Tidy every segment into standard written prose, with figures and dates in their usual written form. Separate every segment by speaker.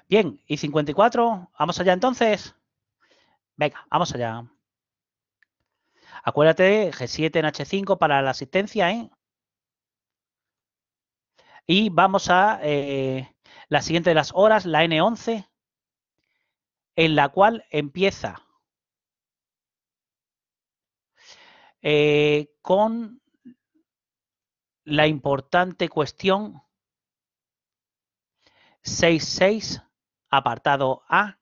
Speaker 1: Bien, y 54, ¿vamos allá entonces? Venga, vamos allá. Acuérdate, G7 en H5 para la asistencia, ¿eh? Y vamos a la siguiente de las horas, la N11, en la cual empieza con la importante cuestión 6.6, apartado A,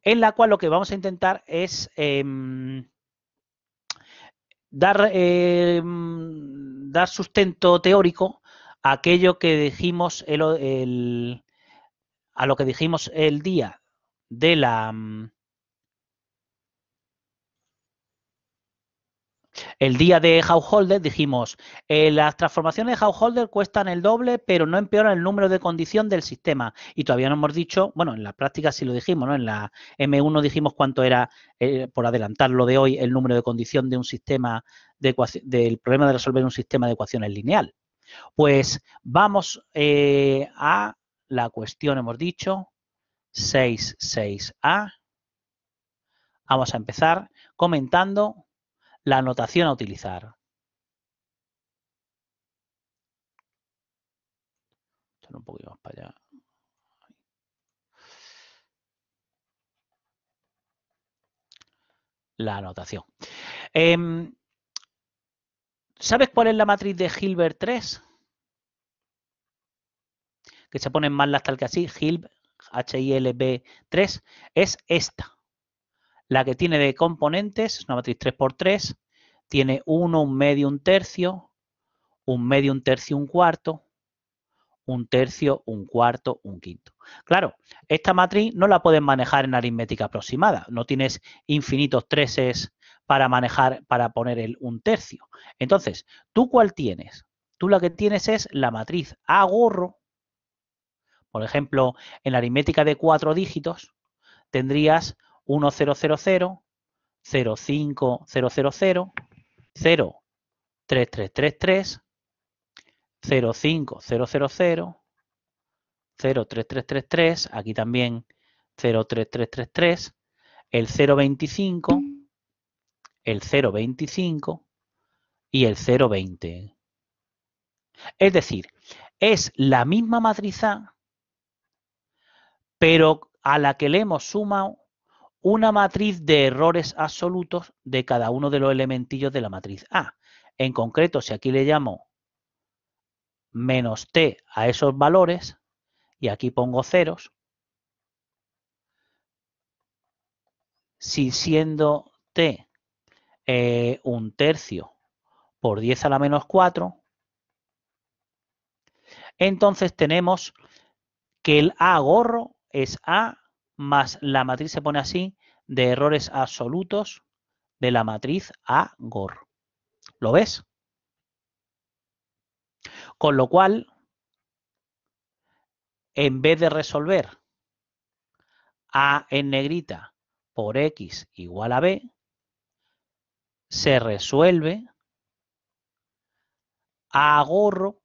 Speaker 1: en la cual lo que vamos a intentar es dar sustento teórico a aquello que dijimos a lo que dijimos el día de la el día de Householder. Dijimos, las transformaciones de Householder cuestan el doble, pero no empeoran el número de condición del sistema. Y todavía no hemos dicho, bueno, en la práctica sí lo dijimos, ¿no? En la M1 dijimos cuánto era, por adelantar lo de hoy, el número de condición de un sistema del problema de resolver un sistema de ecuaciones lineal. Pues vamos a la cuestión, hemos dicho, 6.6a. Vamos a empezar comentando la notación a utilizar. Un poquito más para allá. La notación. ¿Sabes cuál es la matriz de Hilbert 3? Que se ponen más las tal que así, Hilbert, HILB3, es esta. La que tiene de componentes, es una matriz 3×3, tiene 1, un medio, un tercio, un medio, un tercio, un cuarto, un tercio, un cuarto, un quinto. Claro, esta matriz no la puedes manejar en aritmética aproximada. No tienes infinitos treses para manejar, para poner el un tercio. Entonces, ¿tú cuál tienes? Tú la que tienes es la matriz A gorro. Por ejemplo, en la aritmética de 4 dígitos tendrías 1, 0, 0, 0, 0, 5, 0, 0, 0, 0, 3, 3, 3, 3, 0, 5, 0, 0, 0, 03333, aquí también 03333, el 025, el 025 y el 020. Es decir, es la misma matriz A, pero a la que le hemos sumado una matriz de errores absolutos de cada uno de los elementillos de la matriz A. En concreto, si aquí le llamo menos t a esos valores, y aquí pongo ceros, si siendo t un tercio por 10 a la menos 4, entonces tenemos que el A gorro es A más la matriz se pone así de errores absolutos de la matriz A gorro. ¿Lo ves? Con lo cual, en vez de resolver A en negrita por X igual a B, se resuelve A gorro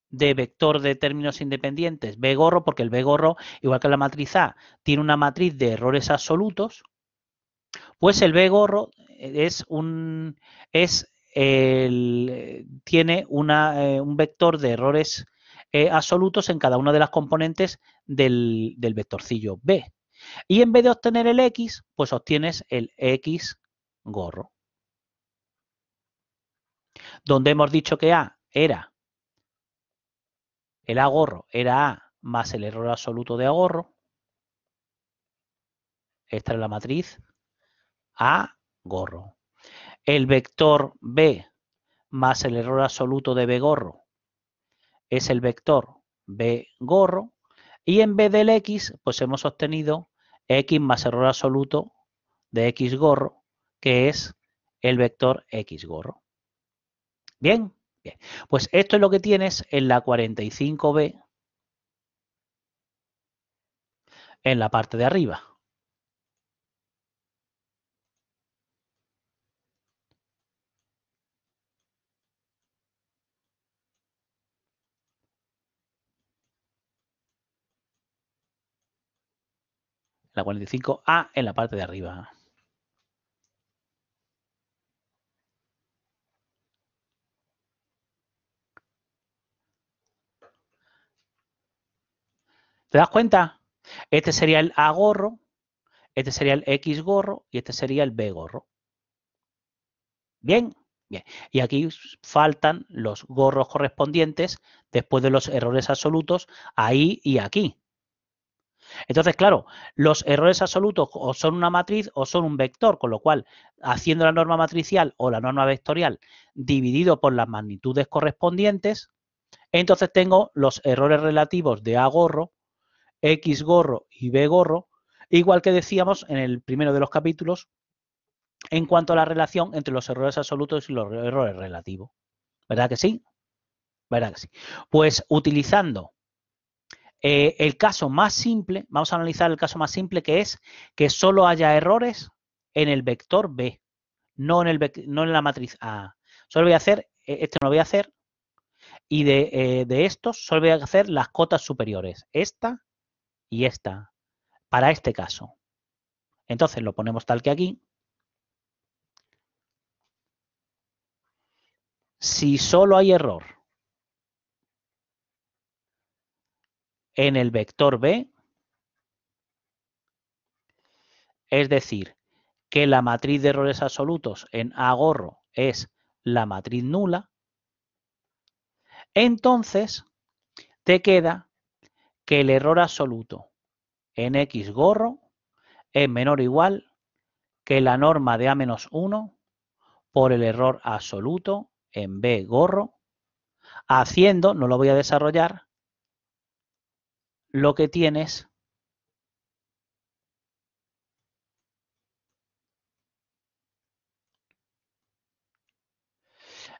Speaker 1: de vector de términos independientes B gorro, porque el B gorro, igual que la matriz A, tiene una matriz de errores absolutos, pues el B gorro tiene un vector de errores absolutos en cada una de las componentes del vectorcillo B. Y en vez de obtener el X, pues obtienes el X gorro. Donde hemos dicho que A era, el A gorro era A más el error absoluto de A gorro. Esta es la matriz A gorro. El vector B más el error absoluto de B gorro es el vector B gorro. Y en vez del X, pues hemos obtenido X más error absoluto de X gorro, que es el vector X gorro. ¿Bien? Bien. Pues esto es lo que tienes en la 45B en la parte de arriba. La 45A en la parte de arriba. ¿Te das cuenta? Este sería el A gorro, este sería el X gorro y este sería el B gorro. ¿Bien? Bien. Y aquí faltan los gorros correspondientes después de los errores absolutos ahí y aquí. Entonces, claro, los errores absolutos o son una matriz o son un vector, con lo cual, haciendo la norma matricial o la norma vectorial dividido por las magnitudes correspondientes, entonces tengo los errores relativos de A gorro, X gorro y B gorro, igual que decíamos en el primero de los capítulos, en cuanto a la relación entre los errores absolutos y los errores relativos. ¿Verdad que sí? ¿Verdad que sí? Pues utilizando el caso más simple, vamos a analizar el caso más simple, que es que solo haya errores en el vector B, no en la matriz A. Solo voy a hacer, este no lo voy a hacer, y de estos solo voy a hacer las cotas superiores, esta y esta, para este caso. Entonces lo ponemos tal que aquí. Si solo hay error en el vector B, es decir, que la matriz de errores absolutos en A gorro es la matriz nula, entonces te queda que el error absoluto en X gorro es menor o igual que la norma de A-1 por el error absoluto en B gorro, haciendo, no lo voy a desarrollar, lo que tienes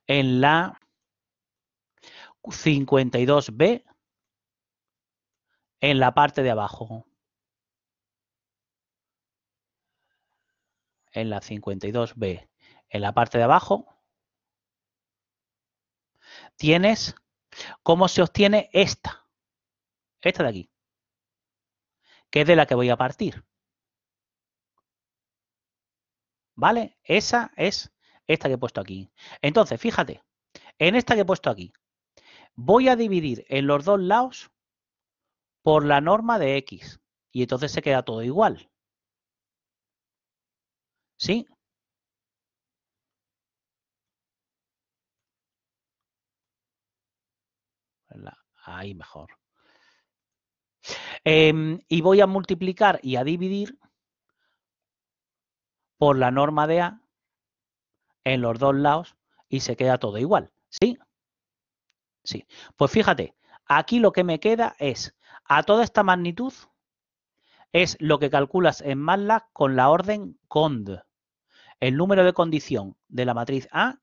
Speaker 1: en la 52B en la parte de abajo. En la 52B en la parte de abajo tienes cómo se obtiene esta de aquí, que es de la que voy a partir. ¿Vale? Esa es esta que he puesto aquí. Entonces, fíjate, en esta que he puesto aquí, voy a dividir en los dos lados por la norma de X. Y entonces se queda todo igual. ¿Sí? Ahí mejor. Y voy a multiplicar y a dividir por la norma de A en los dos lados y se queda todo igual. ¿Sí? Sí. Pues fíjate, aquí lo que me queda es, a toda esta magnitud, es lo que calculas en MATLAB con la orden COND. El número de condición de la matriz A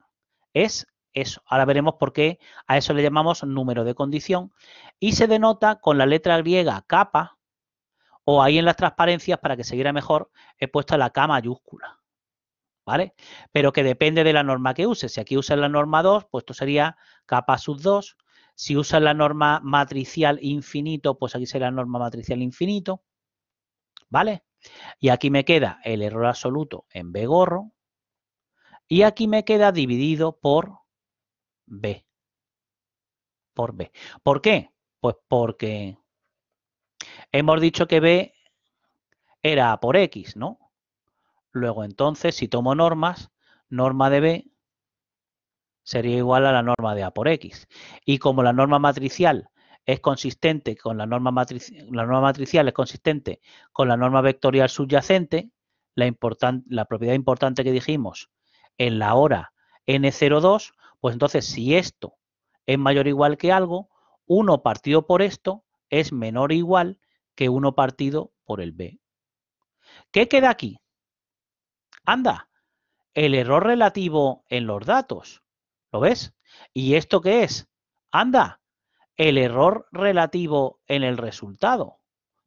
Speaker 1: es eso. Ahora veremos por qué a eso le llamamos número de condición y se denota con la letra griega kappa, o ahí en las transparencias, para que se viera mejor, he puesto la K mayúscula. ¿Vale? Pero que depende de la norma que uses. Si aquí usas la norma 2, pues esto sería kappa sub 2. Si usas la norma matricial infinito, pues aquí sería la norma matricial infinito. ¿Vale? Y aquí me queda el error absoluto en B gorro. Y aquí me queda dividido por B. Por B. ¿Por qué? Pues porque hemos dicho que B era A por X, ¿no? Luego entonces, si tomo normas, norma de B sería igual a la norma de A por X. Y como la norma matricial es consistente con la norma matricial es consistente con la norma vectorial subyacente, la propiedad importante que dijimos en la hora n02, pues entonces si esto es mayor o igual que algo, 1 partido por esto es menor o igual que 1 partido por el B. ¿Qué queda aquí? Anda, el error relativo en los datos. ¿Lo ves? ¿Y esto qué es? Anda, el error relativo en el resultado.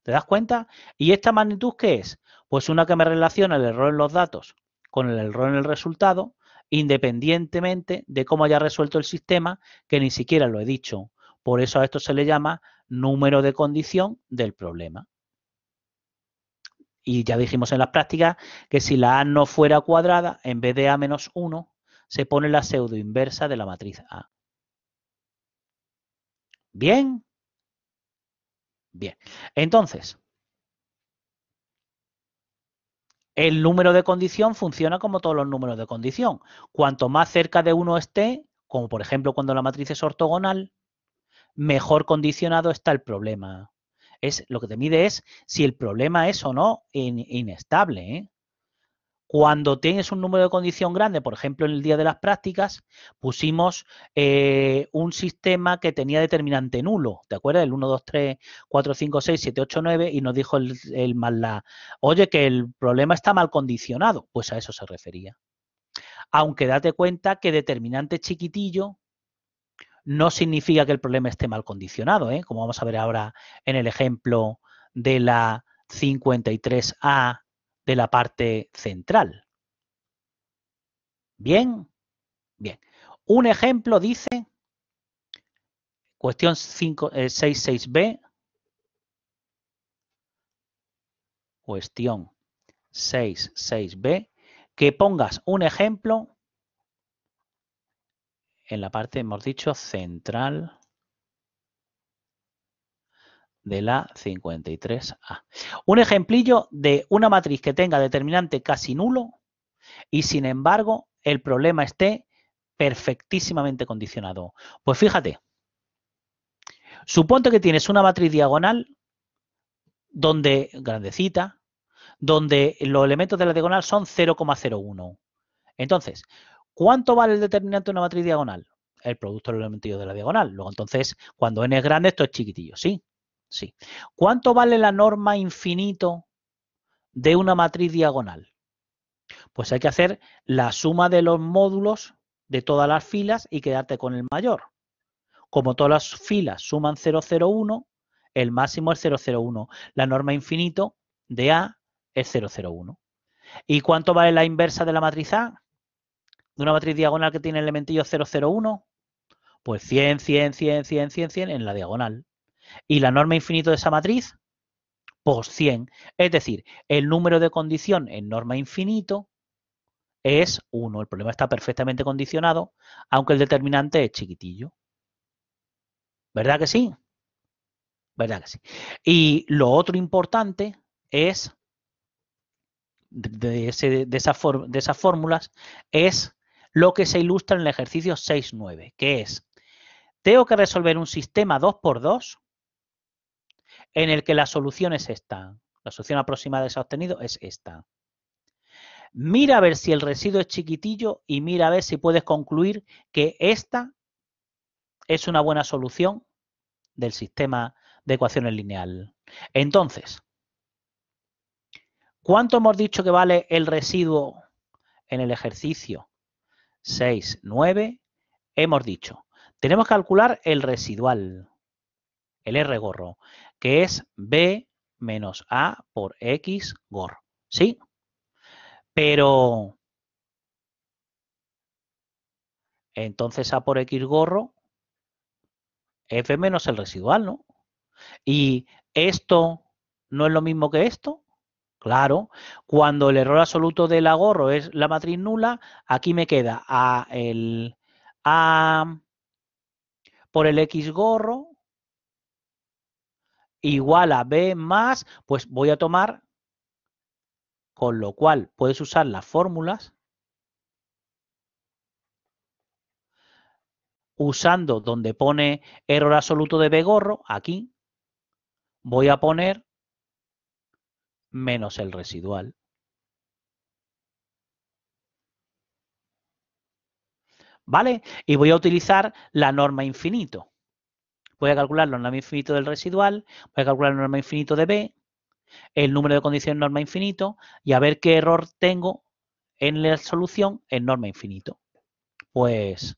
Speaker 1: ¿Te das cuenta? ¿Y esta magnitud qué es? Pues una que me relaciona el error en los datos con el error en el resultado, independientemente de cómo haya resuelto el sistema, que ni siquiera lo he dicho. Por eso a esto se le llama número de condición del problema. Y ya dijimos en las prácticas que si la A no fuera cuadrada, en vez de A menos 1, se pone la pseudo inversa de la matriz A. ¿Bien? Bien. Entonces, el número de condición funciona como todos los números de condición. Cuanto más cerca de 1 esté, como por ejemplo cuando la matriz es ortogonal, mejor condicionado está el problema. Lo que te mide es si el problema es o no inestable, ¿eh? Cuando tienes un número de condición grande, por ejemplo, en el día de las prácticas, pusimos un sistema que tenía determinante nulo. ¿Te acuerdas? El 1, 2, 3, 4, 5, 6, 7, 8, 9 y nos dijo el más la. Oye, que el problema está mal condicionado. Pues a eso se refería. Aunque date cuenta que determinante chiquitillo no significa que el problema esté mal condicionado, ¿eh? Como vamos a ver ahora en el ejemplo de la 53A de la parte central. ¿Bien? Bien. Un ejemplo dice, cuestión 66B, cuestión 66B, que pongas un ejemplo en la parte, hemos dicho, central de la 53A. Un ejemplillo de una matriz que tenga determinante casi nulo y sin embargo el problema esté perfectísimamente condicionado. Pues fíjate, suponte que tienes una matriz diagonal donde, grandecita, donde los elementos de la diagonal son 0,01. Entonces, ¿cuánto vale el determinante de una matriz diagonal? El producto de los elementos de la diagonal. Luego, entonces, cuando n es grande, esto es chiquitillo, ¿sí? Sí. ¿Cuánto vale la norma infinito de una matriz diagonal? Pues hay que hacer la suma de los módulos de todas las filas y quedarte con el mayor. Como todas las filas suman 0,01, el máximo es 0,01. La norma infinito de A es 0,01. ¿Y cuánto vale la inversa de la matriz A? De una matriz diagonal que tiene elementillo 0,01. Pues 100, 100, 100, 100, 100, 100 en la diagonal. ¿Y la norma infinito de esa matriz? Pues 100. Es decir, el número de condición en norma infinito es 1. El problema está perfectamente condicionado, aunque el determinante es chiquitillo. ¿Verdad que sí? ¿Verdad que sí? Y lo otro importante es, de esas fórmulas, es lo que se ilustra en el ejercicio 6.9, que es, tengo que resolver un sistema 2×2 en el que la solución es esta. La solución aproximada que se ha obtenido es esta. Mira a ver si el residuo es chiquitillo y mira a ver si puedes concluir que esta es una buena solución del sistema de ecuaciones lineal. Entonces, ¿cuánto hemos dicho que vale el residuo en el ejercicio 6.9? Hemos dicho, tenemos que calcular el residual, el R gorro, que es B menos A por X gorro. ¿Sí? Pero entonces A por X gorro es B menos el residual, ¿no? Y esto no es lo mismo que esto. Claro, cuando el error absoluto del gorro es la matriz nula, aquí me queda A por el X gorro igual a B más, pues voy a tomar, con lo cual puedes usar las fórmulas usando donde pone error absoluto de B gorro, aquí voy a poner menos el residual. ¿Vale? Y voy a utilizar la norma infinito. Voy a calcular la norma infinito del residual, voy a calcular la norma infinito de B, el número de condiciones norma infinito y a ver qué error tengo en la solución en norma infinito. Pues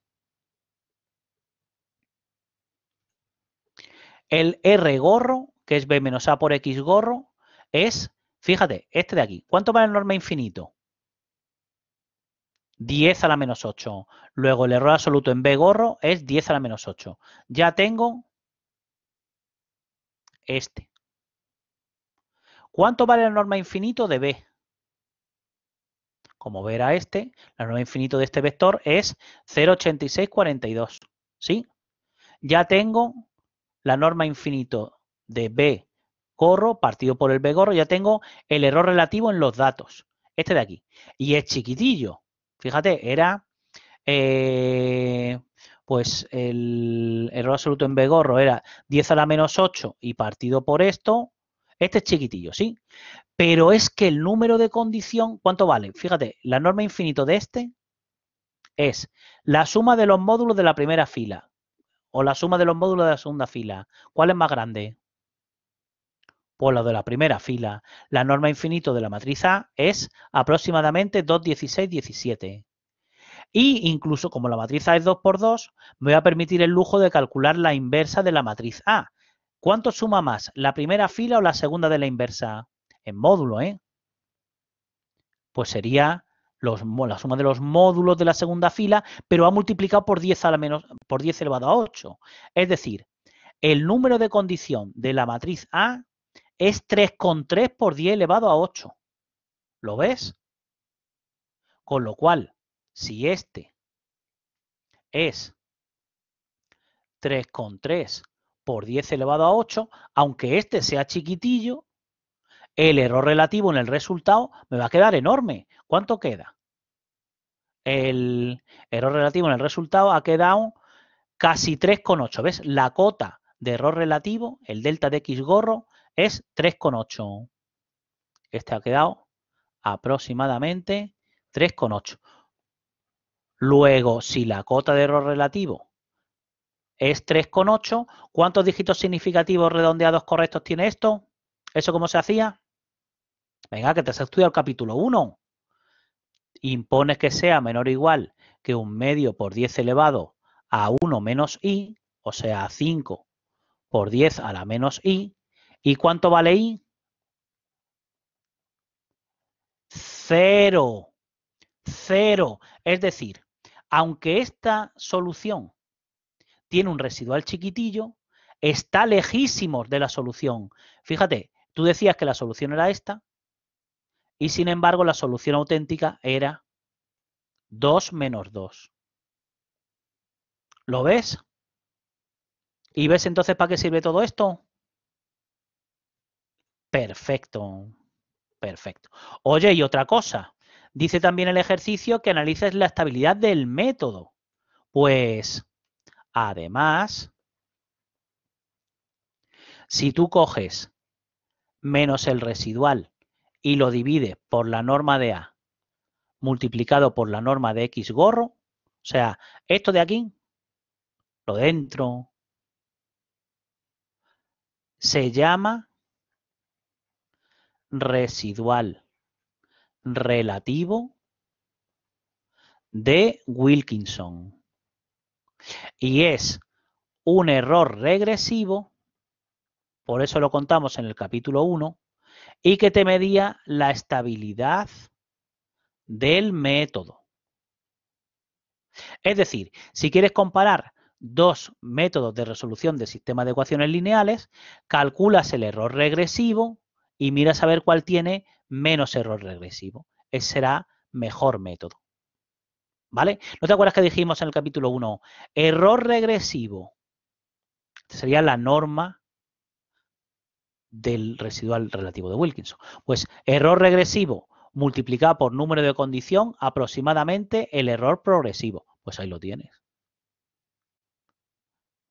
Speaker 1: el R gorro, que es B menos A por X gorro, es, fíjate, este de aquí. ¿Cuánto vale el norma infinito? 10 a la menos 8. Luego el error absoluto en B gorro es 10 a la menos 8. Ya tengo este. ¿Cuánto vale la norma infinito de B? Como B era este, la norma infinito de este vector es 0,8642. ¿Sí? Ya tengo la norma infinito de B gorro partido por el B gorro, ya tengo el error relativo en los datos. Este de aquí. Y es chiquitillo. Fíjate, era pues el error absoluto en B gorro era 10 a la menos 8 y partido por esto. Este es chiquitillo, ¿sí? Pero es que el número de condición, ¿cuánto vale? Fíjate, la norma infinito de este es la suma de los módulos de la primera fila o la suma de los módulos de la segunda fila. ¿Cuál es más grande? Pues la de la primera fila. La norma infinito de la matriz A es aproximadamente 2, 16, 17. Y incluso como la matriz A es 2 por 2, me voy a permitir el lujo de calcular la inversa de la matriz A. ¿Cuánto suma más, la primera fila o la segunda de la inversa? En módulo, ¿eh? Pues sería la suma de los módulos de la segunda fila, pero ha multiplicado por 10, por 10 elevado a 8. Es decir, el número de condición de la matriz A es 3,3 por 10 elevado a 8. ¿Lo ves? Con lo cual, si este es 3,3 por 10 elevado a 8, aunque este sea chiquitillo, el error relativo en el resultado me va a quedar enorme. ¿Cuánto queda? El error relativo en el resultado ha quedado casi 3,8. ¿Ves? La cota de error relativo, el delta de X gorro, es 3,8. Este ha quedado aproximadamente 3,8. Luego, si la cota de error relativo es 3,8, ¿cuántos dígitos significativos redondeados correctos tiene esto? ¿Eso cómo se hacía? Venga, que te has estudiado el capítulo 1. Impones que sea menor o igual que 1/2 por 10 elevado a 1 menos i, o sea, 5 por 10 a la menos i. ¿Y cuánto vale i? 0. 0. Es decir, aunque esta solución tiene un residual chiquitillo, está lejísimos de la solución. Fíjate, tú decías que la solución era esta y sin embargo la solución auténtica era 2 menos 2. ¿Lo ves? ¿Y ves entonces para qué sirve todo esto? Perfecto, perfecto. Oye, y otra cosa. Dice también el ejercicio que analices la estabilidad del método. Pues, además, si tú coges menos el residual y lo divides por la norma de A multiplicado por la norma de X gorro, o sea, esto de aquí, lo dentro, se llama residual relativo de Wilkinson. Y es un error regresivo, por eso lo contamos en el capítulo 1, y que te medía la estabilidad del método. Es decir, si quieres comparar dos métodos de resolución de sistemas de ecuaciones lineales, calculas el error regresivo y miras a ver cuál tiene menos error regresivo. Ese será mejor método. ¿Vale? ¿No te acuerdas que dijimos en el capítulo 1? Error regresivo. Sería la norma del residual relativo de Wilkinson. Pues error regresivo multiplicado por número de condición, aproximadamente el error progresivo. Pues ahí lo tienes.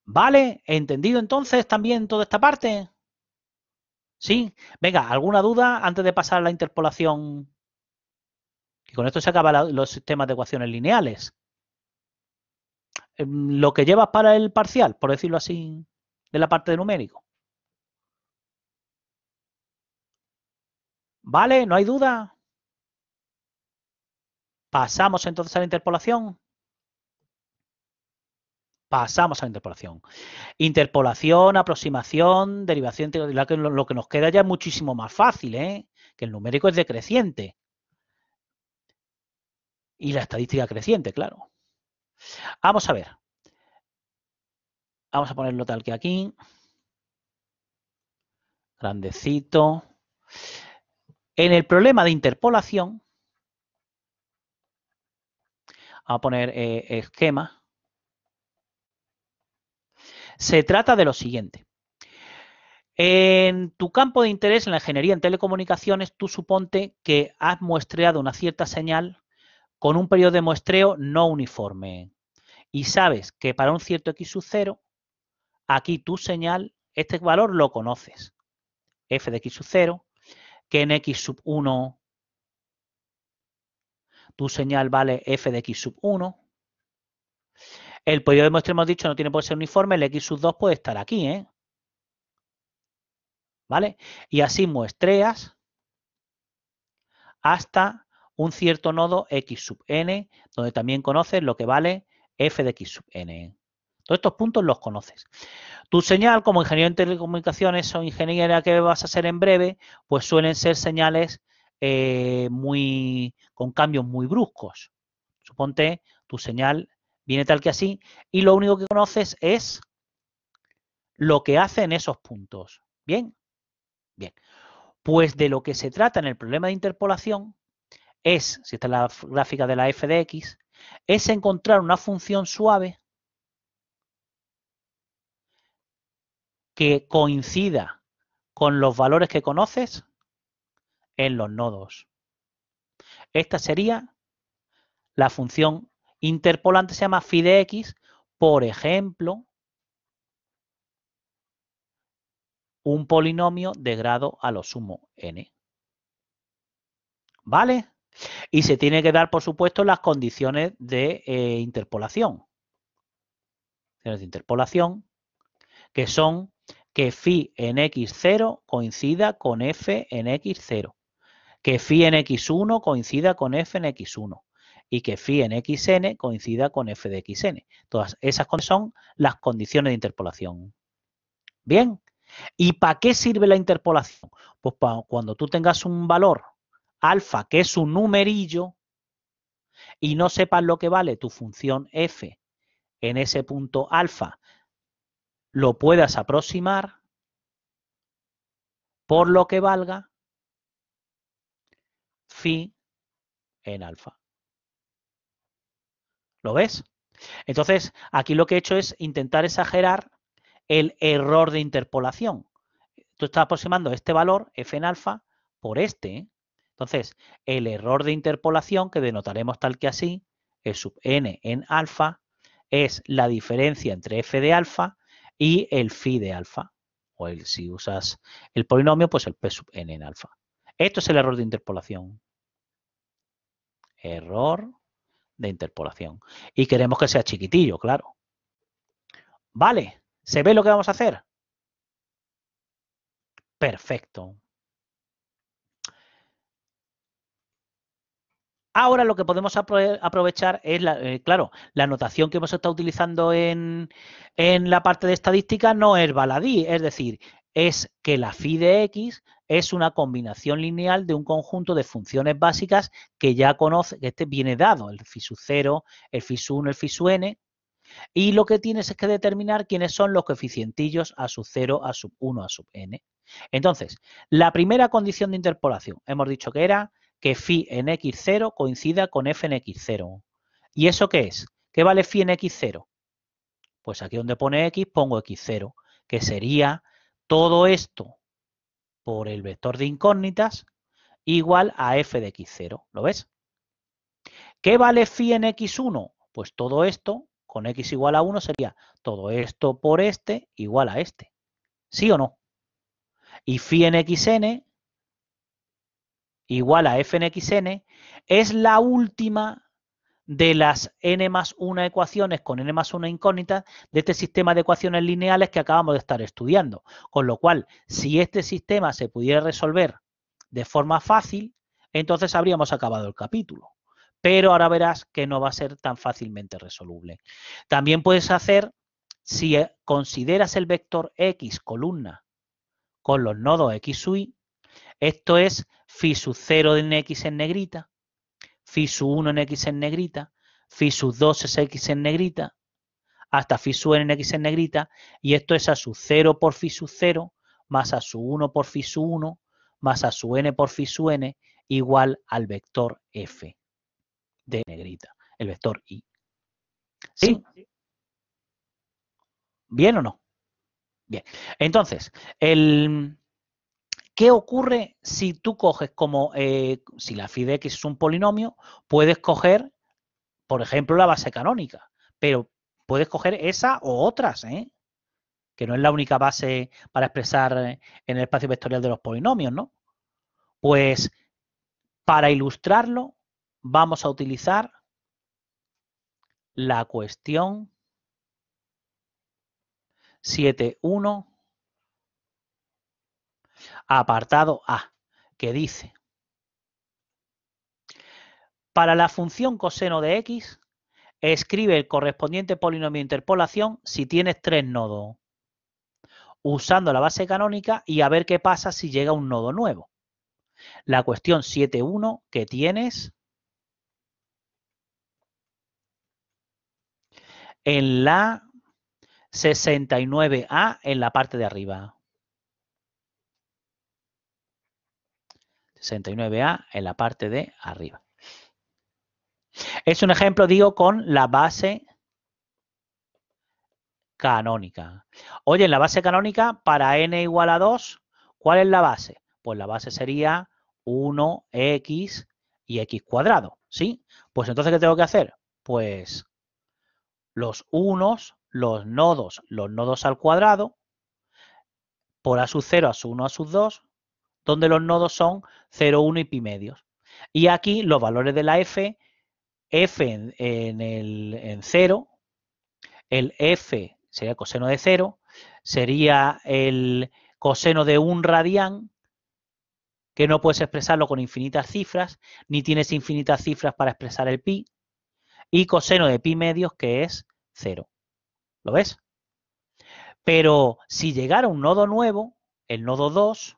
Speaker 1: ¿Vale? ¿Entendido entonces también toda esta parte? ¿Sí? Venga, ¿alguna duda antes de pasar a la interpolación? Que con esto se acaban los sistemas de ecuaciones lineales. Lo que llevas para el parcial, por decirlo así, de la parte de numérico. ¿Vale? ¿No hay duda? ¿Pasamos entonces a la interpolación? Pasamos a la interpolación. Interpolación, aproximación, derivación, lo que nos queda ya es muchísimo más fácil, ¿eh? Que el numérico es decreciente. Y la estadística creciente, claro. Vamos a ver. Vamos a ponerlo tal que aquí. Grandecito. En el problema de interpolación, vamos a poner esquema, se trata de lo siguiente. En tu campo de interés en la ingeniería en telecomunicaciones, tú suponte que has muestreado una cierta señal con un periodo de muestreo no uniforme y sabes que para un cierto x sub 0, aquí tu señal, este valor lo conoces, f de x sub 0, que en x sub 1 tu señal vale f de x sub 1. El periodo de muestreo hemos dicho no tiene por qué ser uniforme, el x sub 2 puede estar aquí, ¿eh? ¿Vale? Y así muestreas hasta un cierto nodo x sub n, donde también conoces lo que vale f de x sub n. Todos estos puntos los conoces. Tu señal como ingeniero en telecomunicaciones o ingeniera que vas a ser en breve, pues suelen ser señales con cambios muy bruscos. Suponte tu señal viene tal que así y lo único que conoces es lo que hace en esos puntos. ¿Bien? Bien. Pues de lo que se trata en el problema de interpolación es, si esta es la gráfica de la f de x, es encontrar una función suave que coincida con los valores que conoces en los nodos. Esta sería la función interpolante, se llama phi de x, por ejemplo, un polinomio de grado a lo sumo n. ¿Vale? Y se tiene que dar, por supuesto, las condiciones de interpolación. De interpolación, que son que phi en x0 coincida con f en x0, que phi en x1 coincida con f en x1 y que phi en xn coincida con f de xn. Todas esas son las condiciones de interpolación. Bien, ¿y para qué sirve la interpolación? Pues para cuando tú tengas un valor alfa, que es un numerillo, y no sepas lo que vale tu función f en ese punto alfa, lo puedas aproximar por lo que valga phi en alfa. ¿Lo ves? Entonces, aquí lo que he hecho es intentar exagerar el error de interpolación. Tú estás aproximando este valor, f en alfa, por este, ¿eh? Entonces, el error de interpolación, que denotaremos tal que así, es sub n en alfa, es la diferencia entre f de alfa y el phi de alfa. O si usas el polinomio, pues el p sub n en alfa. Esto es el error de interpolación. Error de interpolación. Y queremos que sea chiquitillo, claro. Vale, ¿se ve lo que vamos a hacer? Perfecto. Ahora lo que podemos aprovechar es, claro, la notación que hemos estado utilizando en la parte de estadística no es baladí, es decir, es que la phi de x es una combinación lineal de un conjunto de funciones básicas que ya conoce, que este viene dado, el phi sub 0, el phi sub 1, el phi sub n, y lo que tienes es que determinar quiénes son los coeficientillos a sub 0, a sub 1, a sub n. Entonces, la primera condición de interpolación, hemos dicho que era que phi en x0 coincida con f en x0. ¿Y eso qué es? ¿Qué vale phi en x0? Pues aquí donde pone x pongo x0, que sería todo esto por el vector de incógnitas igual a f de x0. ¿Lo ves? ¿Qué vale phi en x1? Pues todo esto con x igual a 1 sería todo esto por este igual a este. ¿Sí o no? Y phi en xn igual a f en xn es la última de las n más 1 ecuaciones con n más 1 incógnitas de este sistema de ecuaciones lineales que acabamos de estar estudiando. Con lo cual, si este sistema se pudiera resolver de forma fácil, entonces habríamos acabado el capítulo. Pero ahora verás que no va a ser tan fácilmente resoluble. También puedes hacer, si consideras el vector x columna con los nodos x sub y, esto es phi sub 0 en x en negrita, phi sub 1 en x en negrita, phi sub 2 es x en negrita, hasta phi sub n en x en negrita, y esto es a sub 0 por phi sub 0 más a sub 1 por phi sub 1 más a su n por phi su n igual al vector f de negrita, el vector i. ¿Sí? ¿Bien o no? Bien. Entonces, ¿qué ocurre si tú coges como, si la phi de x es un polinomio, puedes coger, por ejemplo, la base canónica, pero puedes coger esa o otras, que no es la única base para expresar en el espacio vectorial de los polinomios, ¿no? Pues para ilustrarlo vamos a utilizar la cuestión 7.1 apartado A, que dice: para la función coseno de x, escribe el correspondiente polinomio de interpolación si tienes 3 nodos, usando la base canónica y a ver qué pasa si llega un nodo nuevo. La cuestión 7.1 que tienes en la 69A en la parte de arriba. 69A en la parte de arriba. Es un ejemplo, digo, con la base canónica. Oye, en la base canónica, para n igual a 2, ¿cuál es la base? Pues la base sería 1x y x cuadrado, ¿sí? Pues entonces, ¿qué tengo que hacer? Pues los unos, los nodos al cuadrado, por a sub 0, a sub 1, a sub 2, donde los nodos son 0, 1 y pi medios. Y aquí los valores de la f en 0, el f sería coseno de 0, sería el coseno de 1 radián, que no puedes expresarlo con infinitas cifras, ni tienes infinitas cifras para expresar el pi, y coseno de pi medios, que es 0. ¿Lo ves? Pero si llegara un nodo nuevo, el nodo 2,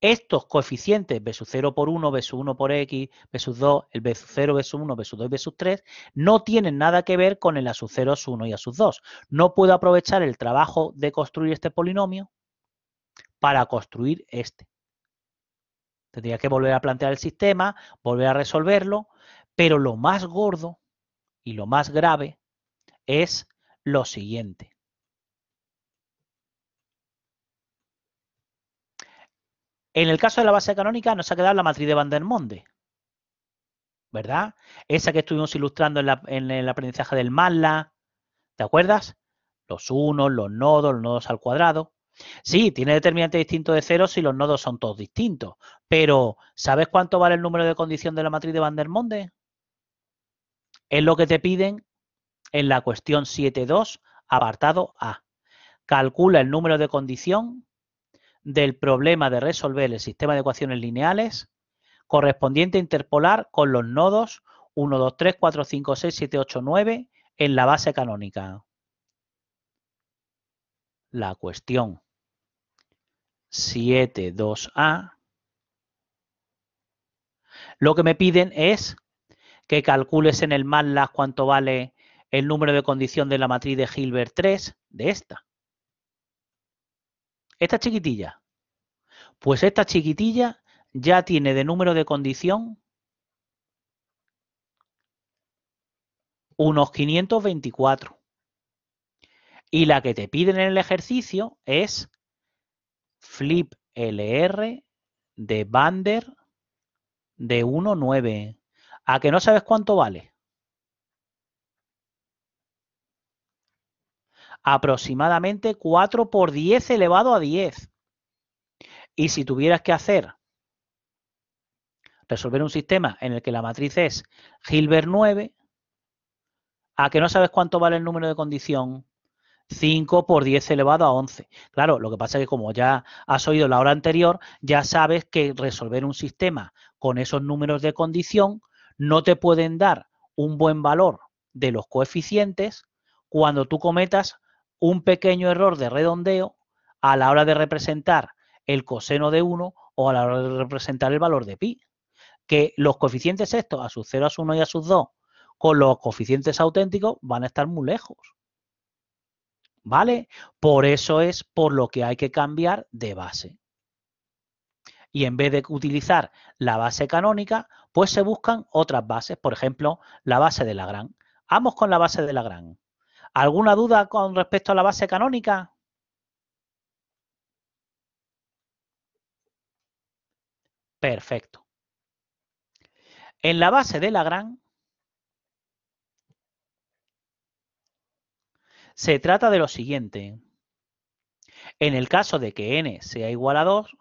Speaker 1: estos coeficientes B sub 0 por 1, B sub 1 por X, B sub 2, el B sub 0, B sub 1, B sub 2 y B sub 3 no tienen nada que ver con el A sub 0, A sub 1 y A sub 2. No puedo aprovechar el trabajo de construir este polinomio para construir este. Tendría que volver a plantear el sistema, volver a resolverlo, pero lo más gordo y lo más grave es lo siguiente. En el caso de la base canónica nos ha quedado la matriz de Van der Monde, ¿verdad? Esa que estuvimos ilustrando en el aprendizaje del MATLAB, ¿te acuerdas? Los unos, los nodos al cuadrado. Sí, tiene determinante distinto de 0 si los nodos son todos distintos, pero ¿sabes cuánto vale el número de condición de la matriz de Van der Monde? Es lo que te piden en la cuestión 7.2, apartado A. Calcula el número de condición del problema de resolver el sistema de ecuaciones lineales correspondiente a interpolar con los nodos 1, 2, 3, 4, 5, 6, 7, 8, 9 en la base canónica. La cuestión 7.2a, lo que me piden es que calcules en el MATLAB cuánto vale el número de condición de la matriz de Hilbert 3, de esta. Esta chiquitilla. Pues esta chiquitilla ya tiene de número de condición unos 524. Y la que te piden en el ejercicio es flip LR de Van der de 1,9. ¿A que no sabes cuánto vale? Aproximadamente 4 por 10 elevado a 10. Y si tuvieras que resolver un sistema en el que la matriz es Hilbert 9, ¿a que no sabes cuánto vale el número de condición? 5 por 10 elevado a 11. Claro, lo que pasa es que como ya has oído la hora anterior, ya sabes que resolver un sistema con esos números de condición no te pueden dar un buen valor de los coeficientes cuando tú cometas un pequeño error de redondeo a la hora de representar el coseno de 1 o a la hora de representar el valor de pi. Que los coeficientes estos, a sub 0, a sub 1 y a sub 2, con los coeficientes auténticos van a estar muy lejos. ¿Vale? Por eso es por lo que hay que cambiar de base. Y en vez de utilizar la base canónica, pues se buscan otras bases, por ejemplo, la base de Lagrange. Vamos con la base de Lagrange. ¿Alguna duda con respecto a la base canónica? Perfecto. En la base de Lagrange se trata de lo siguiente. En el caso de que n sea igual a 2,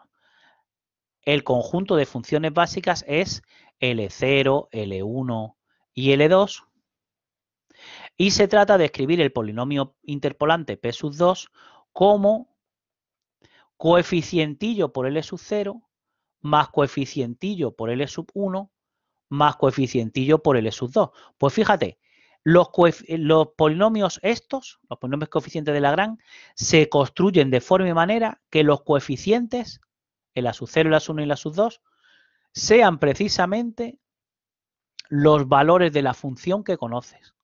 Speaker 1: el conjunto de funciones básicas es L0, L1 y L2. Y se trata de escribir el polinomio interpolante P sub 2 como coeficientillo por L sub 0 más coeficientillo por L sub 1 más coeficientillo por L sub 2. Pues fíjate, los polinomios estos, los polinomios coeficientes de Lagrange, se construyen de forma y manera que los coeficientes, el A sub 0, el A sub 1 y el A sub 2, sean precisamente los valores de la función que conoces.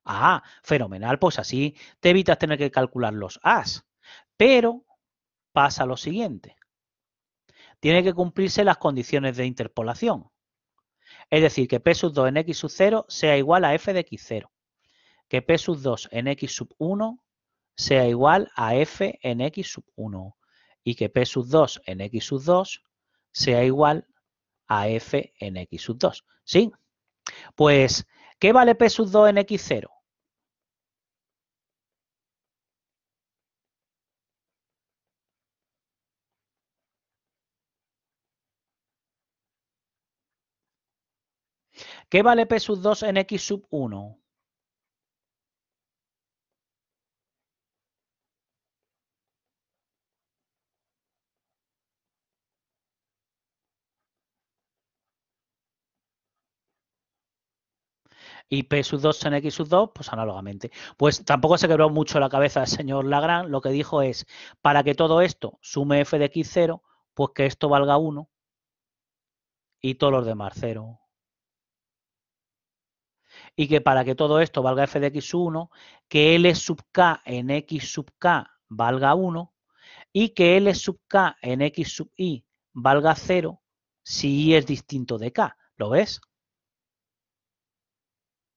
Speaker 1: Ah, fenomenal, pues así te evitas tener que calcular los A's. Pero pasa lo siguiente. Tiene que cumplirse las condiciones de interpolación. Es decir, que P sub 2 en X sub 0 sea igual a F de X0. Que P sub 2 en X sub 1 sea igual a F en X sub 1. Y que P sub 2 en X sub 2 sea igual a F en X sub 2. ¿Sí? Pues, ¿qué vale P sub 2 en X0? ¿Qué vale P sub 2 en X sub 1? Y P sub 2 en X sub 2, pues análogamente. Pues tampoco se quebró mucho la cabeza el señor Lagrange. Lo que dijo es, para que todo esto sume F de X0, pues que esto valga 1 y todos los demás 0. Y que para que todo esto valga F de X1, que L sub K en X sub K valga 1 y que L sub K en X sub I valga 0 si I es distinto de K. ¿Lo ves?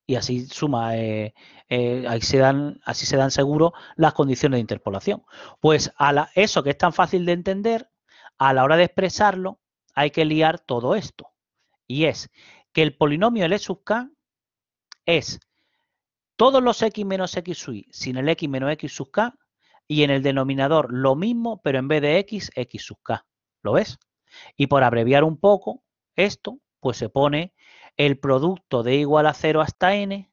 Speaker 1: Y así suma, así se dan seguro las condiciones de interpolación. Pues eso que es tan fácil de entender, a la hora de expresarlo, hay que liar todo esto. Y es que el polinomio L sub K es todos los x menos x sub i sin el x menos x sub k y en el denominador lo mismo, pero en vez de x, x sub k. ¿Lo ves? Y por abreviar un poco esto, pues se pone el producto de igual a 0 hasta n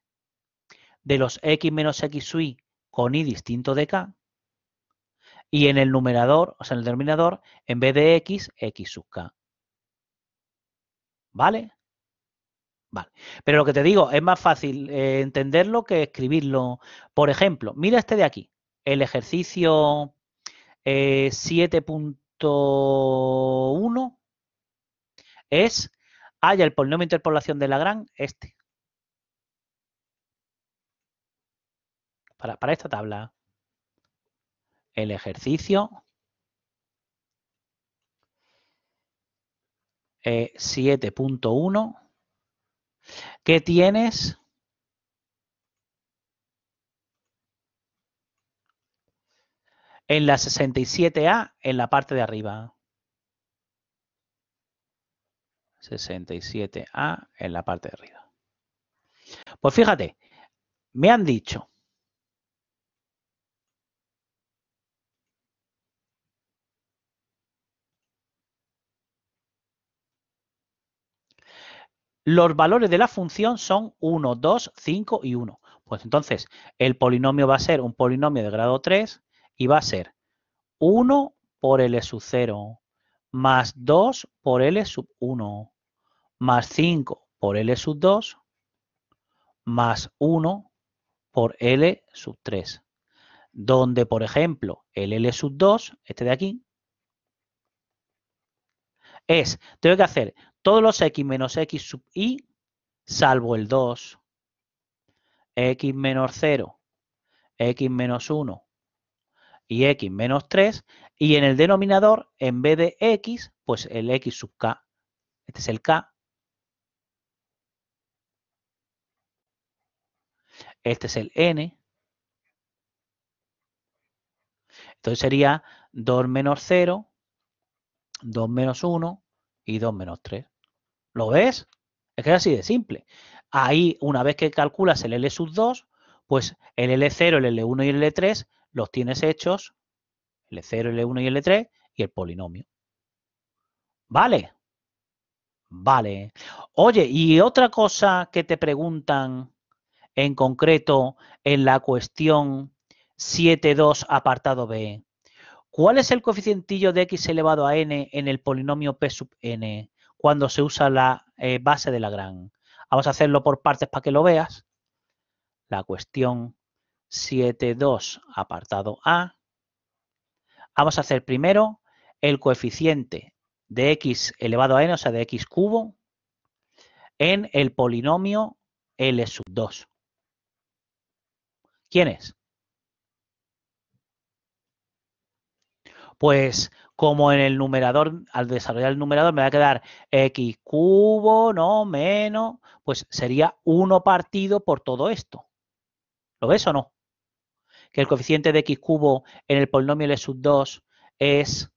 Speaker 1: de los x menos x sub i con i distinto de k y en el numerador, o sea, en el denominador, en vez de x, x sub k. ¿Vale? Vale. Pero lo que te digo, es más fácil entenderlo que escribirlo. Por ejemplo, mira este de aquí, el ejercicio 7.1 es, haya el polinomio de interpolación de Lagrange, este. Para esta tabla, el ejercicio 7.1 que tienes en la 67A en la parte de arriba. 67A en la parte de arriba. Pues fíjate, me han dicho los valores de la función son 1, 2, 5 y 1. Pues entonces el polinomio va a ser un polinomio de grado 3 y va a ser 1 por L sub 0 más 2 por L sub 1 más 5 por L sub 2 más 1 por L sub 3. Donde, por ejemplo, el L sub 2, este de aquí, tengo que hacer todos los x menos x sub i, salvo el 2, x menos 0, x menos 1, y x menos 3. Y en el denominador, en vez de x, pues el x sub k. Este es el k. Este es el n. Entonces sería 2 menos 0, 2 menos 1 y 2 menos 3. ¿Lo ves? Es que es así de simple. Ahí, una vez que calculas el L sub 2, pues el L0, el L1 y el L3 los tienes hechos, L0, L1 y L3 y el polinomio. ¿Vale? Vale. Oye, y otra cosa que te preguntan en concreto en la cuestión 7.2 apartado B. ¿Cuál es el coeficientillo de x elevado a n en el polinomio p sub n cuando se usa la base de Lagrange? Vamos a hacerlo por partes para que lo veas. La cuestión 7.2 apartado A. Vamos a hacer primero el coeficiente de x elevado a n, o sea, de x cubo, en el polinomio L sub 2. ¿Quién es? Pues como en el numerador, al desarrollar el numerador me va a quedar x cubo, no, menos, pues sería 1 partido por todo esto. ¿Lo ves o no? Que el coeficiente de x cubo en el polinomio L sub 2 es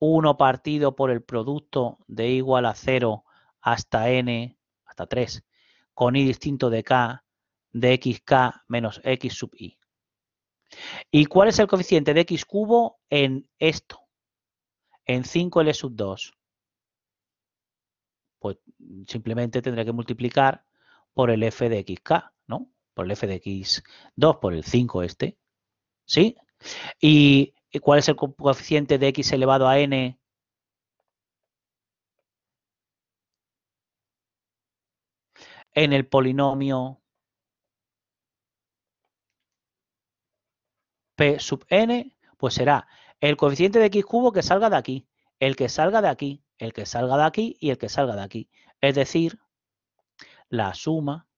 Speaker 1: 1 partido por el producto de igual a 0 hasta n, hasta 3, con i distinto de k, de xk menos x sub i. ¿Y cuál es el coeficiente de x cubo en esto? En 5L sub 2. Pues simplemente tendré que multiplicar por el f de xk, ¿no? Por el f de x2, por el 5 este. ¿Sí? ¿Y cuál es el coeficiente de x elevado a n? En el polinomio p sub n, pues será el coeficiente de x cubo que salga de aquí, el que salga de aquí, el que salga de aquí y el que salga de aquí. Es decir, la suma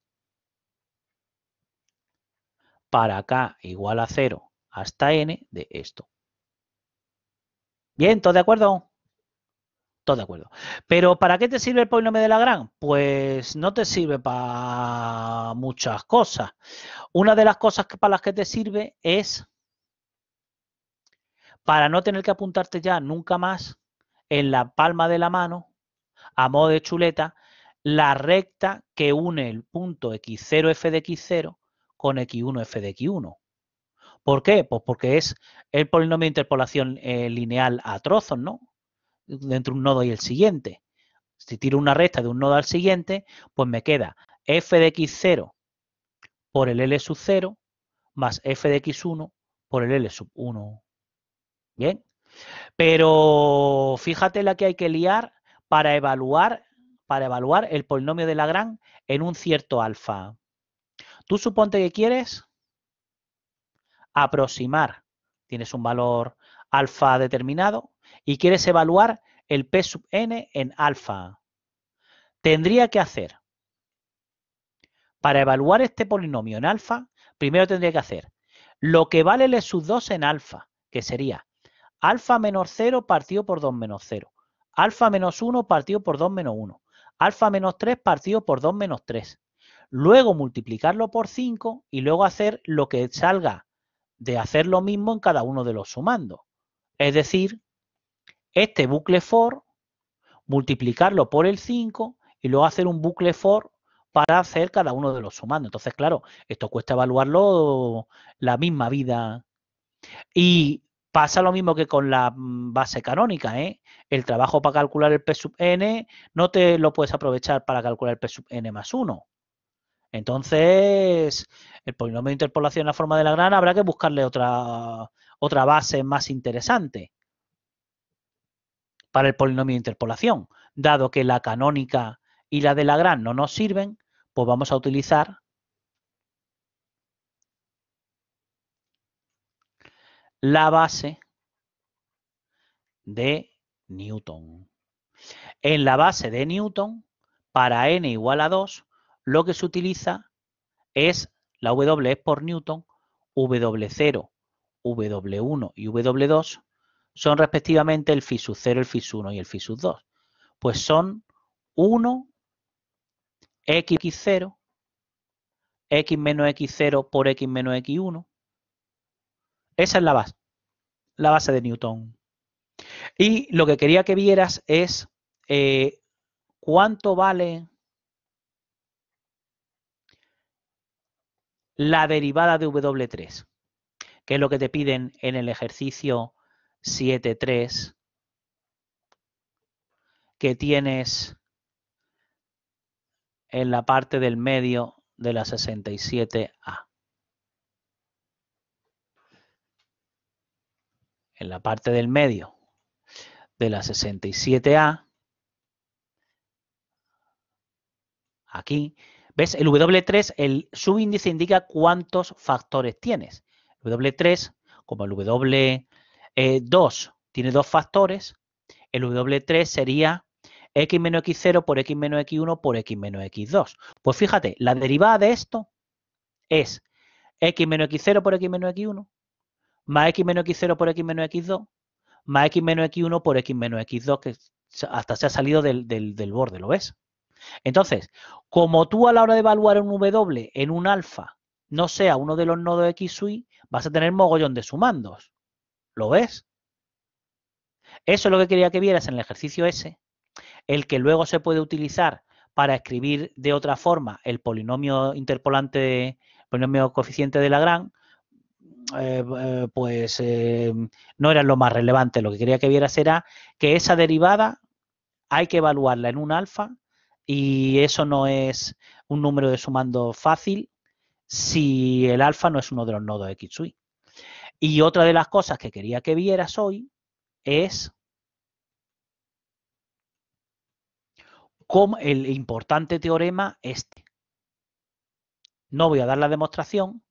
Speaker 1: para k igual a 0 hasta n de esto. ¿Bien? ¿Todos de acuerdo? Todo de acuerdo. Pero ¿para qué te sirve el polinomio de Lagrange? Pues no te sirve para muchas cosas. Una de las cosas para las que te sirve es para no tener que apuntarte ya nunca más en la palma de la mano, a modo de chuleta, la recta que une el punto x0 f de x0 con x1 f de x1. ¿Por qué? Pues porque es el polinomio de interpolación lineal a trozos, ¿no? Entre un nodo y el siguiente. Si tiro una recta de un nodo al siguiente, pues me queda f de x0 por el L sub 0 más f de x1 por el L sub 1. Bien, pero fíjate la que hay que liar para evaluar el polinomio de Lagrange en un cierto alfa. Tú suponte que quieres aproximar, tienes un valor alfa determinado y quieres evaluar el p sub n en alfa. Tendría que hacer, para evaluar este polinomio en alfa, primero tendría que hacer lo que vale L sub 2 en alfa, que sería alfa menos 0 partido por 2 menos 0, alfa menos 1 partido por 2 menos 1, alfa menos 3 partido por 2 menos 3. Luego multiplicarlo por 5 y luego hacer lo que salga de hacer lo mismo en cada uno de los sumandos. Es decir, este bucle for, multiplicarlo por el 5 y luego hacer un bucle for para hacer cada uno de los sumandos. Entonces, claro, esto cuesta evaluarlo la misma vida. Y pasa lo mismo que con la base canónica, ¿eh? El trabajo para calcular el p sub n no te lo puedes aprovechar para calcular el p sub n más 1. Entonces, el polinomio de interpolación en la forma de Lagrange habrá que buscarle otra base más interesante para el polinomio de interpolación. Dado que la canónica y la de Lagrange no nos sirven, pues vamos a utilizar la base de Newton. En la base de Newton, para n igual a 2, lo que se utiliza es la W es por Newton, W0 W1 y W2 son respectivamente el phi sub 0, el phi sub 1 y el phi sub 2. Pues son 1 x0, x menos x0 por x menos x1. Esa es la base de Newton. Y lo que quería que vieras es cuánto vale la derivada de W3, que es lo que te piden en el ejercicio 7.3, que tienes en la parte del medio de la 67A. En la parte del medio de la 67A, aquí, ¿ves? El W3, el subíndice indica cuántos factores tienes. El W3, como el W2 tiene 2 factores, el W3 sería x menos x0 por x menos x1 por x menos x2. Pues fíjate, la derivada de esto es x menos x0 por x menos x1 más x menos x0 por x menos x2 más x menos x1 por x menos x2, que hasta se ha salido del borde, ¿lo ves? Entonces, como tú a la hora de evaluar un W en un alfa no sea uno de los nodos X sub Y, vas a tener mogollón de sumandos. ¿Lo ves? Eso es lo que quería que vieras en el ejercicio ese, el que luego se puede utilizar para escribir de otra forma el polinomio interpolante, el polinomio coeficiente de Lagrange, no era lo más relevante. Lo que quería que vieras era que esa derivada hay que evaluarla en un alfa y eso no es un número de sumando fácil si el alfa no es uno de los nodos X sub Y. Y otra de las cosas que quería que vieras hoy es cómo el importante teorema este. No voy a dar la demostración,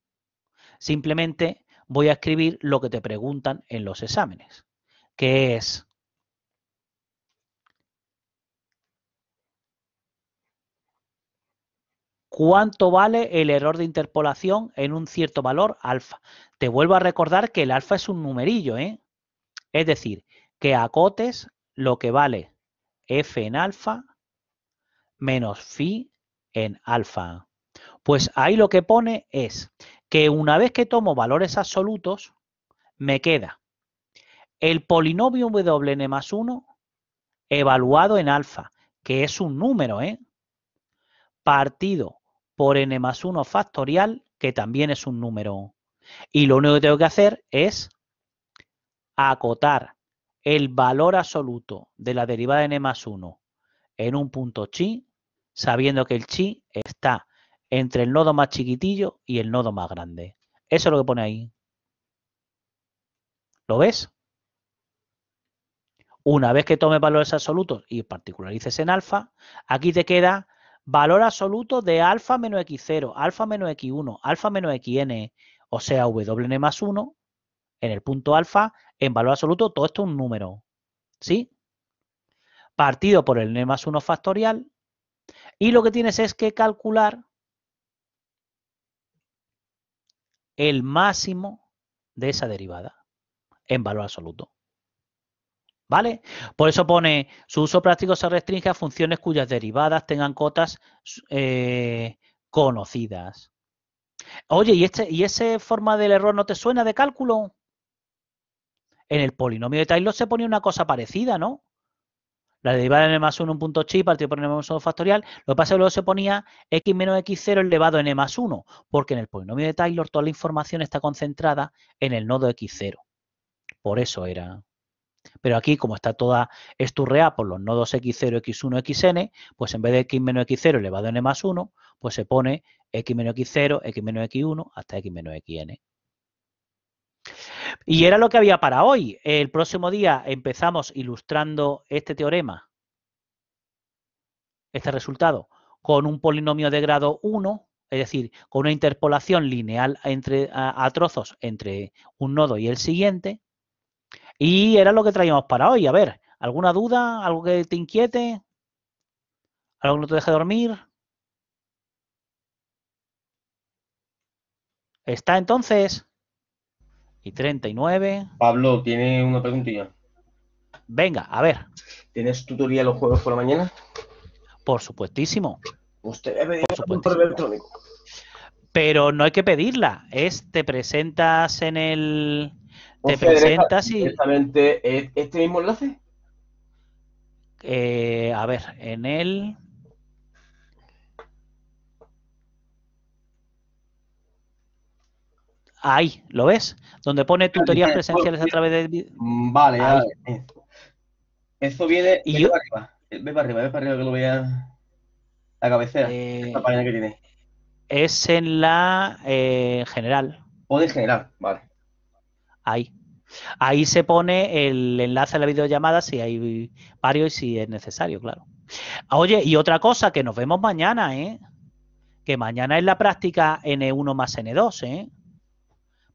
Speaker 1: simplemente voy a escribir lo que te preguntan en los exámenes, que es ¿cuánto vale el error de interpolación en un cierto valor alfa? Te vuelvo a recordar que el alfa es un numerillo, ¿eh? Es decir, que acotes lo que vale f en alfa menos phi en alfa. Pues ahí lo que pone es que una vez que tomo valores absolutos, me queda el polinomio Wn más 1 evaluado en alfa, que es un número, partido por n más 1 factorial, que también es un número. Y lo único que tengo que hacer es acotar el valor absoluto de la derivada de n más 1 en un punto chi, sabiendo que el chi está entre el nodo más chiquitillo y el nodo más grande. Eso es lo que pone ahí. ¿Lo ves? Una vez que tomes valores absolutos y particularices en alfa, aquí te queda valor absoluto de alfa menos x0, alfa menos x1, alfa menos xn, o sea, wn más 1 en el punto alfa, en valor absoluto, todo esto es un número. ¿Sí? Partido por el n más 1 factorial. Y lo que tienes es que calcular el máximo de esa derivada en valor absoluto. ¿Vale? Por eso pone, su uso práctico se restringe a funciones cuyas derivadas tengan cotas conocidas. Oye, ¿y esa forma del error no te suena de cálculo? En el polinomio de Taylor se ponía una cosa parecida, ¿no? La derivada de n más 1 en punto chi partido por n más 1 factorial. Lo que pasa es que luego se ponía x menos x0 elevado a n más 1, porque en el polinomio de Taylor toda la información está concentrada en el nodo x0. Por eso era. Pero aquí, como está toda esturreada por los nodos x0, x1, xn, pues en vez de x menos x0 elevado a n más 1, pues se pone x menos x0, x menos x1 hasta x menos xn. Y era lo que había para hoy. El próximo día empezamos ilustrando este teorema, este resultado, con un polinomio de grado 1, es decir, con una interpolación lineal a trozos entre un nodo y el siguiente. Y era lo que traíamos para hoy. A ver, ¿alguna duda? ¿Algo que te inquiete? ¿Algo que no te deje dormir? ¿Está entonces? y 39.
Speaker 2: Pablo, tiene una preguntilla.
Speaker 1: Venga, a ver,
Speaker 2: ¿Tienes tutoría los jueves por la mañana?
Speaker 1: por supuestísimo,
Speaker 2: Pues te voy a pedir
Speaker 1: por
Speaker 2: un correo
Speaker 1: supuestísimo.
Speaker 2: electrónico.
Speaker 1: Pero no hay que pedirla, es te presentas en te
Speaker 2: Entonces,
Speaker 1: presentas y,
Speaker 2: directamente, ¿este mismo enlace?
Speaker 1: a ver, en ahí, ¿lo ves? Donde pone tutorías presenciales a través de,
Speaker 2: Vale, ya.
Speaker 1: ahí.
Speaker 2: Eso viene,
Speaker 1: Y yo,
Speaker 2: ve para arriba que lo vea la cabecera. Esta
Speaker 1: eh,
Speaker 2: página que tiene.
Speaker 1: es en la general,
Speaker 2: O de general, vale.
Speaker 1: ahí. Ahí se pone el enlace a la videollamada si hay varios y si es necesario, claro. Oye, y otra cosa, que nos vemos mañana, ¿eh? Que mañana es la práctica N1 más N2, ¿eh?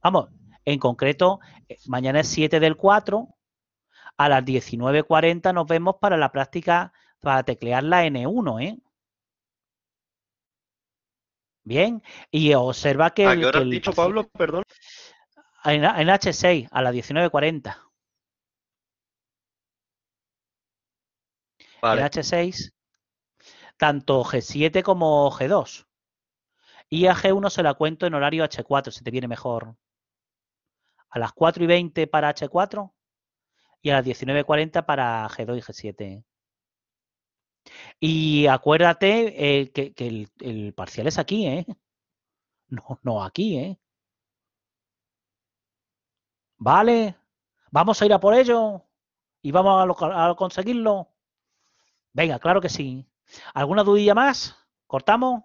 Speaker 1: Vamos, en concreto, mañana es 7 del 4, a las 19:40 nos vemos para la práctica para teclear la N1, ¿eh? Bien, y observa que
Speaker 3: ¿A qué
Speaker 1: el,
Speaker 3: hora
Speaker 1: que
Speaker 3: has
Speaker 1: el
Speaker 3: dicho,
Speaker 1: parcial
Speaker 3: Pablo? Perdón.
Speaker 1: en H6 a las 19:40, en
Speaker 3: Vale.
Speaker 1: H6, tanto G7 como G2. Y a G1 se la cuento en horario H4, si te viene mejor. A las 4:20 para H4 y a las 19:40 para G2 y G7. Y acuérdate que el parcial es aquí, ¿eh? No, no aquí, ¿eh? Vale, vamos a ir a por ello y vamos a conseguirlo. Venga, claro que sí. ¿Alguna dudilla más? ¿Cortamos?